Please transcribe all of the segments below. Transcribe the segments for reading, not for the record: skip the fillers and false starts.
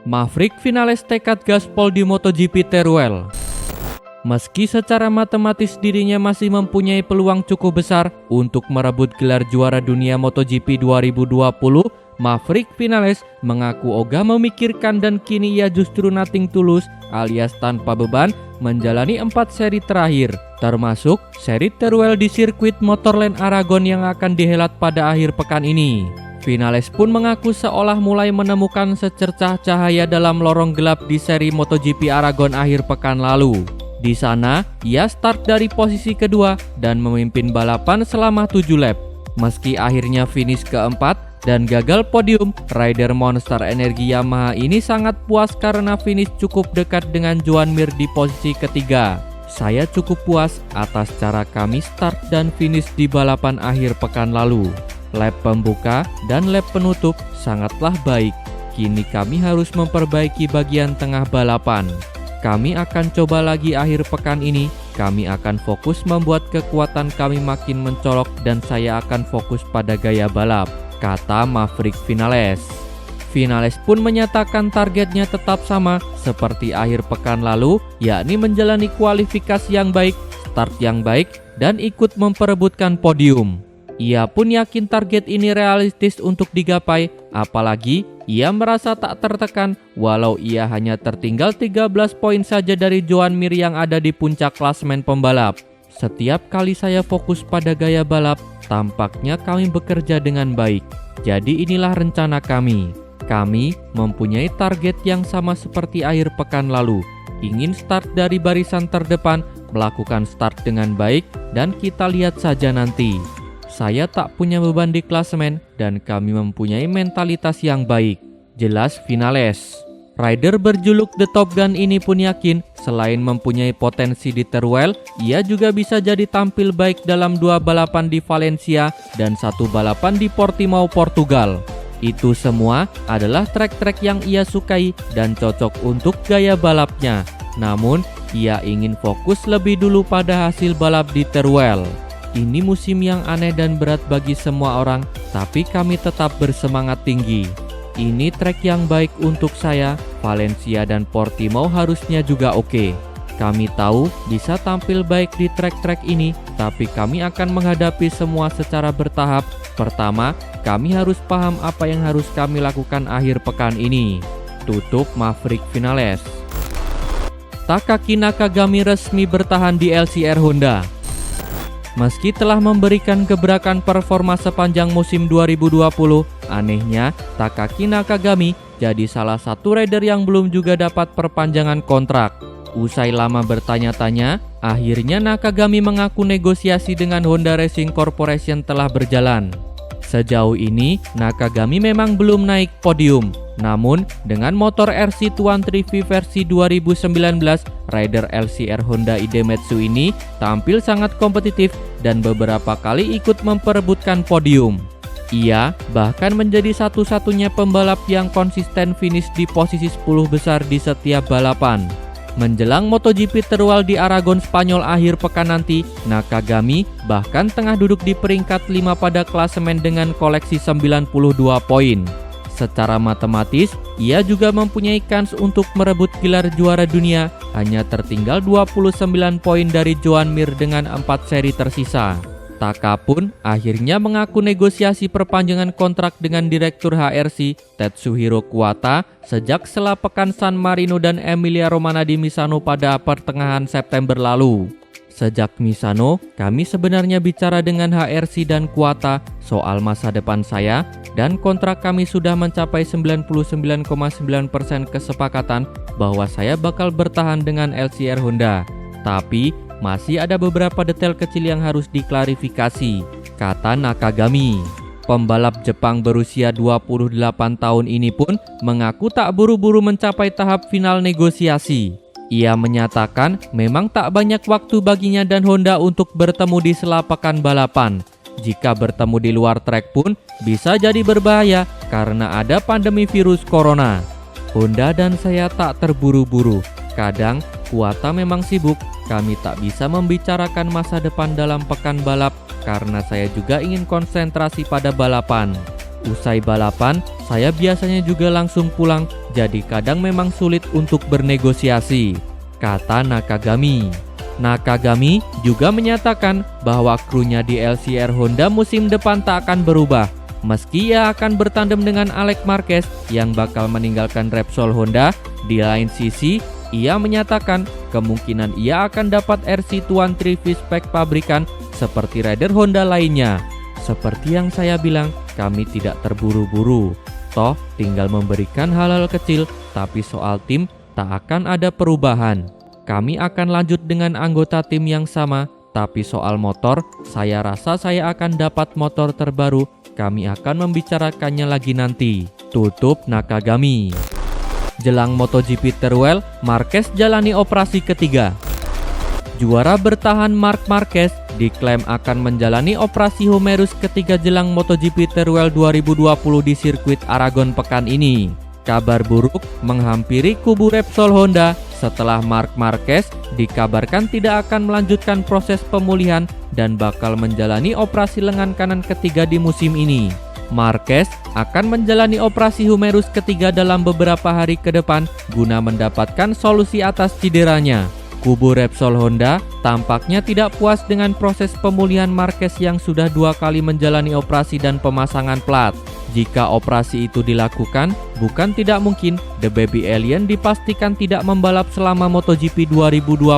Maverick Vinales tekad gaspol di MotoGP Teruel. Meski secara matematis dirinya masih mempunyai peluang cukup besar untuk merebut gelar juara dunia MotoGP 2020, Maverick Vinales mengaku ogah memikirkan dan kini ia justru nothing tulus alias tanpa beban menjalani 4 seri terakhir, termasuk seri Teruel di sirkuit Motorland Aragon yang akan dihelat pada akhir pekan ini. Vinales pun mengaku seolah mulai menemukan secercah cahaya dalam lorong gelap di seri MotoGP Aragon akhir pekan lalu. Di sana, ia start dari posisi kedua dan memimpin balapan selama 7 lap. Meski akhirnya finish keempat dan gagal podium, rider Monster Energi Yamaha ini sangat puas karena finish cukup dekat dengan Joan Mir di posisi ketiga. Saya cukup puas atas cara kami start dan finish di balapan akhir pekan lalu. Lap pembuka dan lap penutup sangatlah baik. Kini kami harus memperbaiki bagian tengah balapan. Kami akan coba lagi akhir pekan ini. Kami akan fokus membuat kekuatan kami makin mencolok dan saya akan fokus pada gaya balap, kata Maverick Vinales. Vinales pun menyatakan targetnya tetap sama seperti akhir pekan lalu, yakni menjalani kualifikasi yang baik, start yang baik, dan ikut memperebutkan podium. Ia pun yakin target ini realistis untuk digapai, apalagi ia merasa tak tertekan walau ia hanya tertinggal 13 poin saja dari Joan Mir yang ada di puncak klasemen pembalap. Setiap kali saya fokus pada gaya balap, tampaknya kami bekerja dengan baik. Jadi inilah rencana kami. Kami mempunyai target yang sama seperti akhir pekan lalu. Ingin start dari barisan terdepan, melakukan start dengan baik, dan kita lihat saja nanti. Saya tak punya beban di klasemen dan kami mempunyai mentalitas yang baik, jelas Vinales. Rider berjuluk The Top Gun ini pun yakin selain mempunyai potensi di Teruel, ia juga bisa jadi tampil baik dalam 2 balapan di Valencia dan 1 balapan di Portimao, Portugal. Itu semua adalah trek-trek yang ia sukai dan cocok untuk gaya balapnya. Namun, ia ingin fokus lebih dulu pada hasil balap di Teruel. Ini musim yang aneh dan berat bagi semua orang, tapi kami tetap bersemangat tinggi. Ini trek yang baik untuk saya, Valencia dan Portimao harusnya juga oke. Kami tahu bisa tampil baik di trek-trek ini, tapi kami akan menghadapi semua secara bertahap. Pertama, kami harus paham apa yang harus kami lakukan akhir pekan ini. Tutup Maverick Vinales. Takaki Nakagami resmi bertahan di LCR Honda. Meski telah memberikan gebrakan performa sepanjang musim 2020, anehnya Takaki Nakagami jadi salah satu rider yang belum juga dapat perpanjangan kontrak. Usai lama bertanya-tanya, akhirnya Nakagami mengaku negosiasi dengan Honda Racing Corporation telah berjalan. Sejauh ini, Nakagami memang belum naik podium. Namun, dengan motor RC213V versi 2019, rider LCR Honda Idemitsu ini tampil sangat kompetitif dan beberapa kali ikut memperebutkan podium. Ia bahkan menjadi satu-satunya pembalap yang konsisten finish di posisi 10 besar di setiap balapan. Menjelang MotoGP Teruel di Aragon, Spanyol akhir pekan nanti, Nakagami bahkan tengah duduk di peringkat 5 pada klasemen dengan koleksi 92 poin. Secara matematis, ia juga mempunyai kans untuk merebut gelar juara dunia, hanya tertinggal 29 poin dari Joan Mir dengan 4 seri tersisa. Taka pun akhirnya mengaku negosiasi perpanjangan kontrak dengan Direktur HRC Tetsuhiro Kuwata sejak sela pekan San Marino dan Emilia Romagna di Misano pada pertengahan September lalu. Sejak Misano, kami sebenarnya bicara dengan HRC dan Kuwata soal masa depan saya dan kontrak kami sudah mencapai 99,9% kesepakatan bahwa saya bakal bertahan dengan LCR Honda. Tapi, masih ada beberapa detail kecil yang harus diklarifikasi, kata Nakagami. Pembalap Jepang berusia 28 tahun ini pun mengaku tak buru-buru mencapai tahap final negosiasi. Ia menyatakan memang tak banyak waktu baginya dan Honda untuk bertemu di sela pekan balapan. Jika bertemu di luar trek pun bisa jadi berbahaya karena ada pandemi virus corona. Honda dan saya tak terburu-buru. Kadang Kuwata memang sibuk. Kami tak bisa membicarakan masa depan dalam pekan balap karena saya juga ingin konsentrasi pada balapan. Usai balapan, saya biasanya juga langsung pulang jadi kadang memang sulit untuk bernegosiasi, kata Nakagami. Nakagami juga menyatakan bahwa krunya di LCR Honda musim depan tak akan berubah, meski ia akan bertandem dengan Alex Marquez yang bakal meninggalkan Repsol Honda. Di lain sisi, ia menyatakan kemungkinan ia akan dapat RC Tuan Trivis spek pabrikan seperti rider Honda lainnya. Seperti yang saya bilang, kami tidak terburu-buru. Toh tinggal memberikan hal-hal kecil, tapi soal tim tak akan ada perubahan. Kami akan lanjut dengan anggota tim yang sama, tapi soal motor, saya rasa saya akan dapat motor terbaru. Kami akan membicarakannya lagi nanti, tutup Nakagami. Jelang MotoGP Teruel, Marquez jalani operasi ketiga. Juara bertahan Marc Marquez diklaim akan menjalani operasi humerus ketiga jelang MotoGP Teruel 2020 di sirkuit Aragon pekan ini. Kabar buruk menghampiri kubu Repsol Honda setelah Marc Marquez dikabarkan tidak akan melanjutkan proses pemulihan dan bakal menjalani operasi lengan kanan ketiga di musim ini. Marquez akan menjalani operasi humerus ketiga dalam beberapa hari ke depan guna mendapatkan solusi atas cederanya. Kubu Repsol Honda tampaknya tidak puas dengan proses pemulihan Marquez yang sudah 2 kali menjalani operasi dan pemasangan plat. Jika operasi itu dilakukan, bukan tidak mungkin The Baby Alien dipastikan tidak membalap selama MotoGP 2020.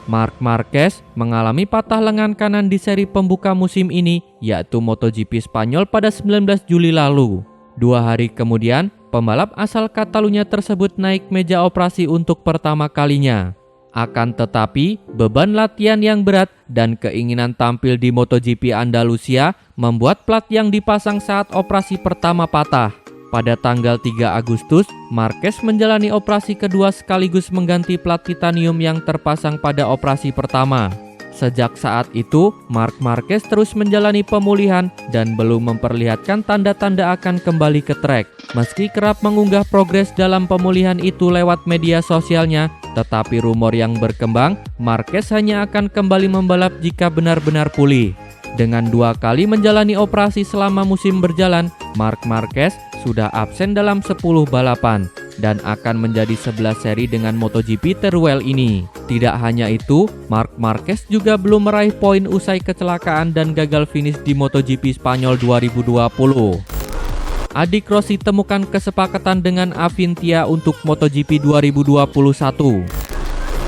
Marc Marquez mengalami patah lengan kanan di seri pembuka musim ini, yaitu MotoGP Spanyol pada 19 Juli lalu. 2 hari kemudian, pembalap asal Catalunya tersebut naik meja operasi untuk pertama kalinya. Akan tetapi, beban latihan yang berat dan keinginan tampil di MotoGP Andalusia membuat plat yang dipasang saat operasi pertama patah. Pada tanggal 3 Agustus, Marquez menjalani operasi kedua sekaligus mengganti plat titanium yang terpasang pada operasi pertama. Sejak saat itu, Marc Marquez terus menjalani pemulihan dan belum memperlihatkan tanda-tanda akan kembali ke trek. Meski kerap mengunggah progres dalam pemulihan itu lewat media sosialnya, tetapi rumor yang berkembang, Marquez hanya akan kembali membalap jika benar-benar pulih. Dengan 2 kali menjalani operasi selama musim berjalan, Marc Marquez sudah absen dalam 10 balapan dan akan menjadi 11 seri dengan MotoGP Teruel ini. Tidak hanya itu, Marc Marquez juga belum meraih poin usai kecelakaan dan gagal finish di MotoGP Spanyol 2020. Adik Rossi temukan kesepakatan dengan Avintia untuk MotoGP 2021.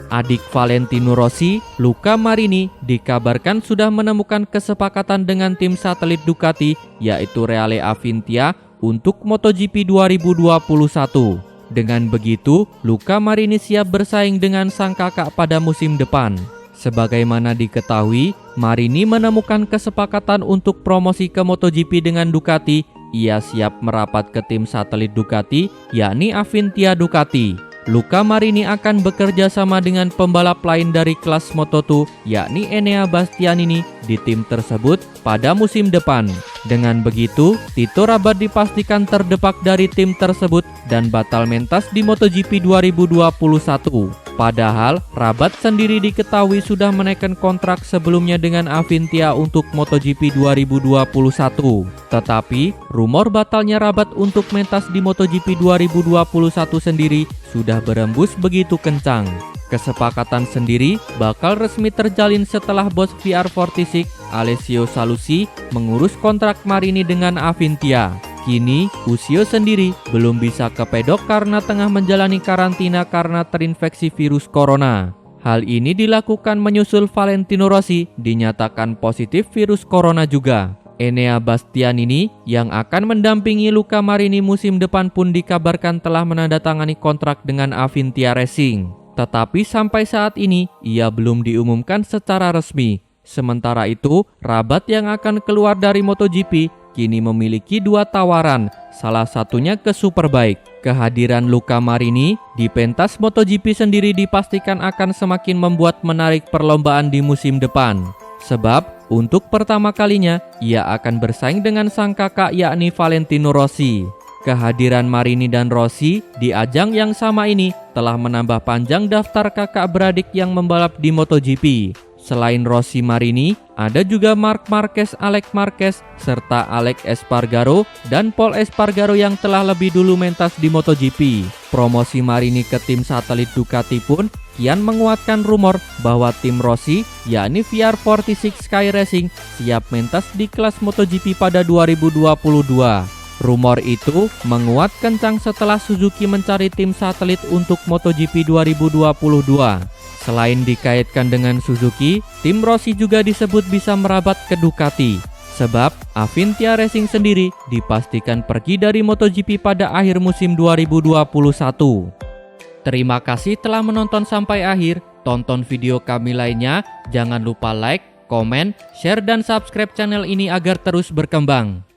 Adik Valentino Rossi, Luca Marini, dikabarkan sudah menemukan kesepakatan dengan tim satelit Ducati, yaitu Reale Avintia, untuk MotoGP 2021. Dengan begitu, Luca Marini siap bersaing dengan sang kakak pada musim depan. Sebagaimana diketahui, Marini menemukan kesepakatan untuk promosi ke MotoGP dengan Ducati. Ia siap merapat ke tim satelit Ducati, yakni Avintia Ducati. Luca Marini akan bekerja sama dengan pembalap lain dari kelas Moto2, yakni Enea Bastianini di tim tersebut pada musim depan. Dengan begitu, Tito Rabat dipastikan terdepak dari tim tersebut dan batal mentas di MotoGP 2021. Padahal, Rabat sendiri diketahui sudah menaikkan kontrak sebelumnya dengan Avintia untuk MotoGP 2021. Tetapi, rumor batalnya Rabat untuk mentas di MotoGP 2021 sendiri sudah berembus begitu kencang. Kesepakatan sendiri bakal resmi terjalin setelah bos VR46, Alessio Salusi, mengurus kontrak Marini dengan Avintia. Kini, Usio sendiri belum bisa ke pedok karena tengah menjalani karantina karena terinfeksi virus corona. Hal ini dilakukan menyusul Valentino Rossi dinyatakan positif virus corona juga. Enea Bastianini yang akan mendampingi Luca Marini musim depan pun dikabarkan telah menandatangani kontrak dengan Avintia Racing. Tetapi sampai saat ini, ia belum diumumkan secara resmi. Sementara itu, Rabat yang akan keluar dari MotoGP kini memiliki 2 tawaran, salah satunya ke Superbike. Kehadiran Luca Marini di pentas MotoGP sendiri dipastikan akan semakin membuat menarik perlombaan di musim depan. Sebab, untuk pertama kalinya, ia akan bersaing dengan sang kakak yakni Valentino Rossi. Kehadiran Marini dan Rossi di ajang yang sama ini telah menambah panjang daftar kakak beradik yang membalap di MotoGP. Selain Rossi Marini, ada juga Marc Marquez, Alex Marquez, serta Alex Espargaro dan Paul Espargaro yang telah lebih dulu mentas di MotoGP. Promosi Marini ke tim satelit Ducati pun kian menguatkan rumor bahwa tim Rossi, yakni VR46 Sky Racing, siap mentas di kelas MotoGP pada 2022. Rumor itu menguat kencang setelah Suzuki mencari tim satelit untuk MotoGP 2022. Selain dikaitkan dengan Suzuki, tim Rossi juga disebut bisa merabat ke Ducati. Sebab Avintia Racing sendiri dipastikan pergi dari MotoGP pada akhir musim 2021. Terima kasih telah menonton sampai akhir. Tonton video kami lainnya. Jangan lupa like, komen, share, dan subscribe channel ini agar terus berkembang.